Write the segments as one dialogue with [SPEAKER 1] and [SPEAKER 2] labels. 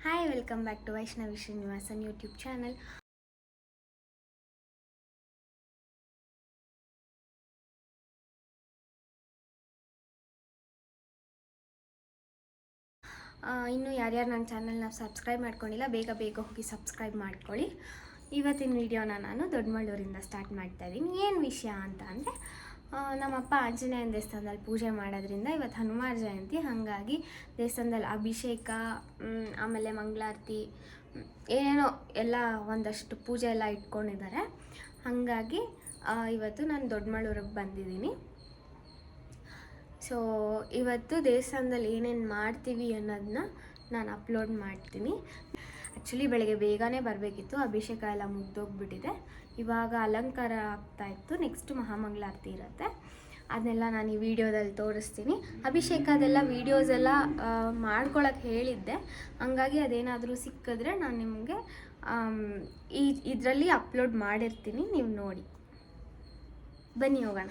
[SPEAKER 1] Hi, welcome back to Vaishnavi Srinivasan YouTube channel. ಇನ್ನು ಯಾರ್ಯಾರು ನನ್ನ ಚಾನಲ್ನ ಸಬ್ಸ್ಕ್ರೈಬ್ ಮಾಡ್ಕೊಂಡಿಲ್ಲ, ಬೇಗ ಬೇಗ ಹೋಗಿ ಸಬ್ಸ್ಕ್ರೈಬ್ ಮಾಡ್ಕೊಳ್ಳಿ. ಇವತ್ತಿನ ವಿಡಿಯೋನ ನಾನು ದೊಡ್ಡಮಳ್ಳೂರಿಂದ ಸ್ಟಾರ್ಟ್ ಮಾಡ್ತಾ ಇದ್ದೀನಿ. ಏನು ವಿಷಯ ಅಂತ ಅಂದರೆ, ನಮ್ಮಪ್ಪ ಆಂಜನೇಯನ ದೇವಸ್ಥಾನದಲ್ಲಿ ಪೂಜೆ ಮಾಡೋದ್ರಿಂದ ಇವತ್ತು ಹನುಮಾನ ಜಯಂತಿ. ಹಾಗಾಗಿ ದೇವಸ್ಥಾನದಲ್ಲಿ ಅಭಿಷೇಕ, ಆಮೇಲೆ ಮಂಗಳಾರತಿ, ಏನೇನೋ ಎಲ್ಲ ಒಂದಷ್ಟು ಪೂಜೆ ಎಲ್ಲ ಇಟ್ಕೊಂಡಿದ್ದಾರೆ. ಹಾಗಾಗಿ ಇವತ್ತು ನಾನು ದೊಡ್ಡಮಳ್ಳೂರಿಗೆ ಬಂದಿದ್ದೀನಿ. ಸೊ ಇವತ್ತು ದೇವಸ್ಥಾನದಲ್ಲಿ ಏನೇನು ಮಾಡ್ತೀವಿ ಅನ್ನೋದನ್ನ ನಾನು ಅಪ್ಲೋಡ್ ಮಾಡ್ತೀನಿ. ಆ್ಯಕ್ಚುಲಿ ಬೆಳಗ್ಗೆ ಬೇಗನೆ ಬರಬೇಕಿತ್ತು, ಅಭಿಷೇಕ ಎಲ್ಲ ಮುಗ್ದೋಗ್ಬಿಟ್ಟಿದೆ. ಇವಾಗ ಅಲಂಕಾರ ಆಗ್ತಾಯಿತ್ತು. ನೆಕ್ಸ್ಟ್ ಮಹಾಮಂಗಳಾರತಿ ಇರುತ್ತೆ, ಅದನ್ನೆಲ್ಲ ನಾನು ಈ ವಿಡಿಯೋದಲ್ಲಿ ತೋರಿಸ್ತೀನಿ. ಅಭಿಷೇಕದೆಲ್ಲ ವೀಡಿಯೋಸ್ ಎಲ್ಲ ಮಾಡ್ಕೊಳಕ್ಕೆ ಹೇಳಿದ್ದೆ, ಹಂಗಾಗಿ ಅದೇನಾದರೂ ಸಿಕ್ಕಿದ್ರೆ ನಾನು ನಿಮಗೆ ಇದರಲ್ಲಿ ಅಪ್ಲೋಡ್ ಮಾಡಿರ್ತೀನಿ, ನೀವು ನೋಡಿ. ಬನ್ನಿ ಹೋಗೋಣ.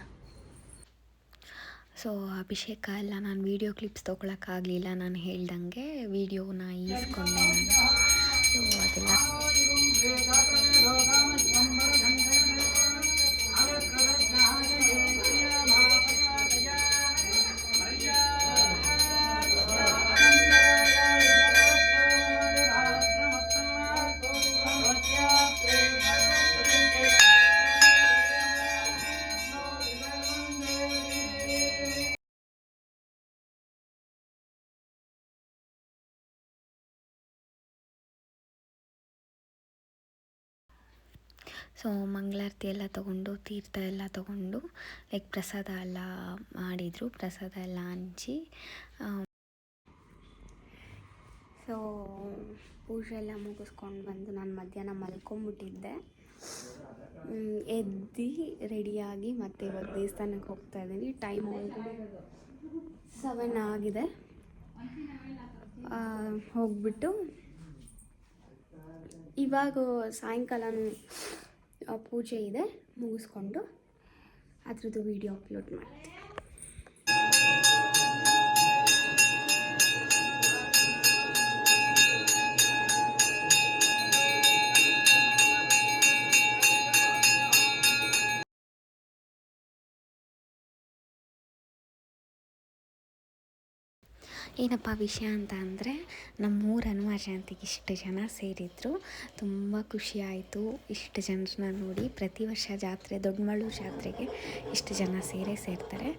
[SPEAKER 1] ಸೊ ಅಭಿಷೇಕ ಎಲ್ಲ ನಾನು ವೀಡಿಯೋ ಕ್ಲಿಪ್ಸ್ ತೊಗೊಳಕ್ಕಾಗಲಿಲ್ಲ, ನಾನು ಹೇಳ್ದಂಗೆ ವೀಡಿಯೋನ ಈಸ್ಕೊಂಡೆ ನಾನು. ಸೊ ಅದೆಲ್ಲ ಸೊ ಮಂಗಳಾರತಿ ಎಲ್ಲ ತೊಗೊಂಡು, ತೀರ್ಥ ಎಲ್ಲ ತೊಗೊಂಡು, ಲೈಕ್ ಪ್ರಸಾದ ಎಲ್ಲ ಮಾಡಿದರು. ಪ್ರಸಾದ ಎಲ್ಲ ಹಂಚಿ ಸೊ ಪೂಜೆ ಎಲ್ಲ ಮುಗಿಸ್ಕೊಂಡು ಬಂದು ನಾನು ಮಧ್ಯಾಹ್ನ ಮಲ್ಕೊಂಬಿಟ್ಟಿದ್ದೆ. ಎದ್ದು ರೆಡಿಯಾಗಿ ಮತ್ತೆ ಇವಾಗ ದೇವಸ್ಥಾನಕ್ಕೆ ಹೋಗ್ತಾ ಇದ್ದೀನಿ. ಟೈಮ್ 7 ಆಗಿದೆ. ಹೋಗ್ಬಿಟ್ಟು ಇವಾಗ ಸಾಯಂಕಾಲನೂ ಪೂಜೆ ಇದೆ, ಮುಗಿಸ್ಕೊಂಡು ಅದ್ರದ್ದು ವಿಡಿಯೋ ಅಪ್ಲೋಡ್ ಮಾಡ್ತೀನಿ. ಏನಪ್ಪ ವಿಷಯ ಅಂತ ಅಂದರೆ, ನಮ್ಮೂರ ಹನುಮಾನ ಜಯಂತಿಗೆ ಇಷ್ಟು ಜನ ಸೇರಿದ್ರು. ತುಂಬ ಖುಷಿ ಆಯಿತು ಇಷ್ಟು ಜನರನ್ನ ನೋಡಿ. ಪ್ರತಿ ವರ್ಷ ಜಾತ್ರೆ, ದೊಡ್ಡಮಳ್ಳೂರು ಜಾತ್ರೆಗೆ ಇಷ್ಟು ಜನ ಸೇರ್ತಾರೆ.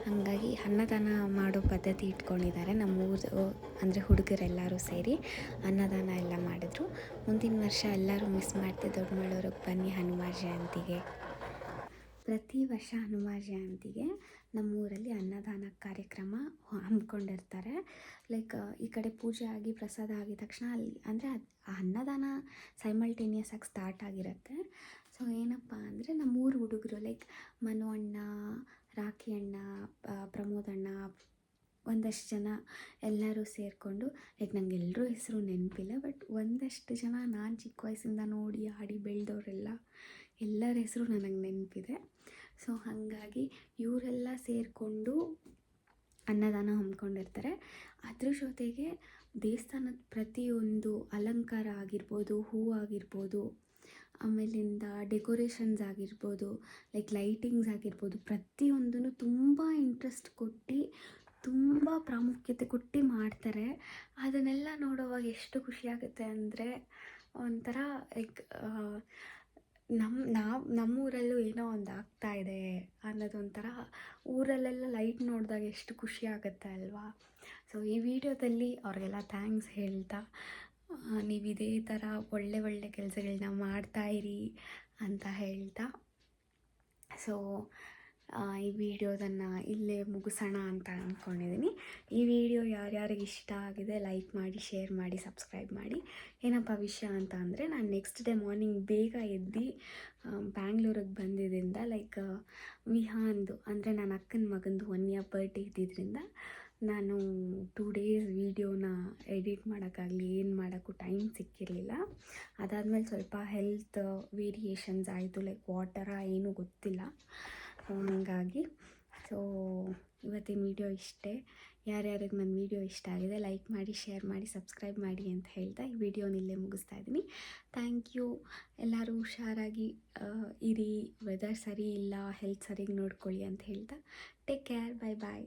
[SPEAKER 1] ಹಾಗಾಗಿ ಅನ್ನದಾನ ಮಾಡೋ ಪದ್ಧತಿ ಇಟ್ಕೊಂಡಿದ್ದಾರೆ ನಮ್ಮೂರು, ಅಂದರೆ ಹುಡುಗರೆಲ್ಲರೂ ಸೇರಿ ಅನ್ನದಾನ ಎಲ್ಲ ಮಾಡಿದ್ರು. ಮುಂದಿನ ವರ್ಷ ಎಲ್ಲರೂ ಮಿಸ್ ಮಾಡ್ತೀವಿ, ದೊಡ್ಡಮಳ್ಳೂರಿಗೆ ಬನ್ನಿ ಹನುಮಾನ ಜಯಂತಿಗೆ. ಪ್ರತಿ ವರ್ಷ ಹನುಮಾನ ಜಯಂತಿಗೆ ನಮ್ಮೂರಲ್ಲಿ ಅನ್ನದಾನ ಕಾರ್ಯಕ್ರಮ ಹಮ್ಮಿಕೊಂಡಿರ್ತಾರೆ. ಲೈಕ್ ಈ ಕಡೆ ಪೂಜೆ ಆಗಿ ಪ್ರಸಾದ ಆಗಿದ ತಕ್ಷಣ ಅಲ್ಲಿ ಅಂದರೆ ಆ ಅನ್ನದಾನ ಸೈಮಲ್ಟೇನಿಯಸ್ ಆಗಿ ಸ್ಟಾರ್ಟ್ ಆಗಿರುತ್ತೆ. ಸೊ ಏನಪ್ಪ ಅಂದರೆ, ನಮ್ಮೂರು ಹುಡುಗರು ಲೈಕ್ ಮನು ಅಣ್ಣ, ರಾಖಿ ಅಣ್ಣ, ಪ್ರಮೋದ್ ಅಣ್ಣ, ಒಂದಷ್ಟು ಜನ ಎಲ್ಲರೂ ಸೇರಿಕೊಂಡು, ಲೈಕ್ ನನಗೆ ಎಲ್ಲರೂ ಹೆಸರು ನೆನಪಿಲ್ಲ, ಬಟ್ ಒಂದಷ್ಟು ಜನ ನಾನು ಚಿಕ್ಕ ವಯಸ್ಸಿಂದ ನೋಡಿ ಆಡಿ ಬೆಳೆದವರೆಲ್ಲ ಎಲ್ಲರ ಹೆಸರು ನನಗೆ ನೆನಪಿದೆ. ಸೊ ಹಾಗಾಗಿ ಇವರೆಲ್ಲ ಸೇರಿಕೊಂಡು ಅನ್ನದಾನ ಹಮ್ಮಿಕೊಂಡಿರ್ತಾರೆ. ಅದ್ರ ಜೊತೆಗೆ ದೇವಸ್ಥಾನದ ಪ್ರತಿಯೊಂದು ಅಲಂಕಾರ ಆಗಿರ್ಬೋದು, ಹೂವು ಆಗಿರ್ಬೋದು, ಆಮೇಲಿಂದ ಡೆಕೋರೇಷನ್ಸ್ ಆಗಿರ್ಬೋದು, ಲೈಕ್ ಲೈಟಿಂಗ್ಸ್ ಆಗಿರ್ಬೋದು, ಪ್ರತಿಯೊಂದೂ ತುಂಬ ಇಂಟ್ರೆಸ್ಟ್ ಕೊಟ್ಟು, ತುಂಬ ಪ್ರಾಮುಖ್ಯತೆ ಕೊಟ್ಟು ಮಾಡ್ತಾರೆ. ಅದನ್ನೆಲ್ಲ ನೋಡುವಾಗ ಎಷ್ಟು ಖುಷಿಯಾಗುತ್ತೆ ಅಂದರೆ, ಒಂಥರ ಲೈಕ್ ನಮ್ಮೂರಲ್ಲೂ ಏನೋ ಒಂದು ಆಗ್ತಾಯಿದೆ ಅನ್ನೋದೊಂಥರ, ಊರಲ್ಲೆಲ್ಲ ಲೈಟ್ ನೋಡಿದಾಗ ಎಷ್ಟು ಖುಷಿ ಆಗುತ್ತೆ ಅಲ್ವಾ. ಸೊ ಈ ವಿಡಿಯೋದಲ್ಲಿ ಅವ್ರಿಗೆಲ್ಲ ಥ್ಯಾಂಕ್ಸ್ ಹೇಳ್ತಾ, ನೀವು ಇದೇ ಥರ ಒಳ್ಳೆ ಒಳ್ಳೆ ಕೆಲಸಗಳನ್ನ ಮಾಡ್ತಾಯಿರಿ ಅಂತ ಹೇಳ್ತಾ, ಸೊ ಈ ವಿಡಿಯೋದನ್ನು ಇಲ್ಲೇ ಮುಗಿಸೋಣ ಅಂತ ಅಂದ್ಕೊಂಡಿದ್ದೀನಿ. ಈ ವಿಡಿಯೋ ಯಾರ್ಯಾರಿಗೆ ಇಷ್ಟ ಆಗಿದೆ ಲೈಕ್ ಮಾಡಿ, ಶೇರ್ ಮಾಡಿ, ಸಬ್ಸ್ಕ್ರೈಬ್ ಮಾಡಿ. ಏನಪ್ಪ ವಿಷಯ ಅಂತ ಅಂದರೆ, ನಾನು ನೆಕ್ಸ್ಟ್ ಡೇ ಮಾರ್ನಿಂಗ್ ಬೇಗ ಎದ್ದು ಬ್ಯಾಂಗ್ಳೂರಿಗೆ ಬಂದಿದ್ದರಿಂದ, ಲೈಕ್ ವಿಹಾನ್ದು ಅಂದರೆ ನನ್ನ ಅಕ್ಕನ ಮಗಂದು 1 year ಬರ್ಡೇ ಇದ್ದಿದ್ದರಿಂದ ನಾನು 2 days ವೀಡಿಯೋನ ಎಡಿಟ್ ಮಾಡೋಕ್ಕಾಗಲಿ ಏನು ಮಾಡೋಕ್ಕೂ ಟೈಮ್ ಸಿಕ್ಕಿರಲಿಲ್ಲ. ಅದಾದಮೇಲೆ ಸ್ವಲ್ಪ ಹೆಲ್ತ್ ವೇರಿಯೇಷನ್ಸ್ ಆಯಿತು, ಲೈಕ್ ವಾಟರ ಏನೂ ಗೊತ್ತಿಲ್ಲ. ಹಾಗಾಗಿ ಸೊ ಇವತ್ತಿನ ವಿಡಿಯೋ ಇಷ್ಟೇ. ಯಾರ್ಯಾರಿಗೆ ನನ್ನ ವೀಡಿಯೋ ಇಷ್ಟ ಆಗಿದೆ ಲೈಕ್ ಮಾಡಿ, ಶೇರ್ ಮಾಡಿ, ಸಬ್ಸ್ಕ್ರೈಬ್ ಮಾಡಿ ಅಂತ ಹೇಳ್ತಾ ಈ ವಿಡಿಯೋನ ಇಲ್ಲೇ ಮುಗಿಸ್ತಾ ಇದ್ದೀನಿ. Thank you. ಎಲ್ಲರೂ ಹುಷಾರಾಗಿ ಇರಿ, ವೆದರ್ ಸರಿ ಇಲ್ಲ, ಹೆಲ್ತ್ ಸರಿಗೆ ನೋಡ್ಕೊಳ್ಳಿ ಅಂತ ಹೇಳ್ತಾ ಟೇಕ್ ಕೇರ್, ಬಾಯ್ ಬಾಯ್.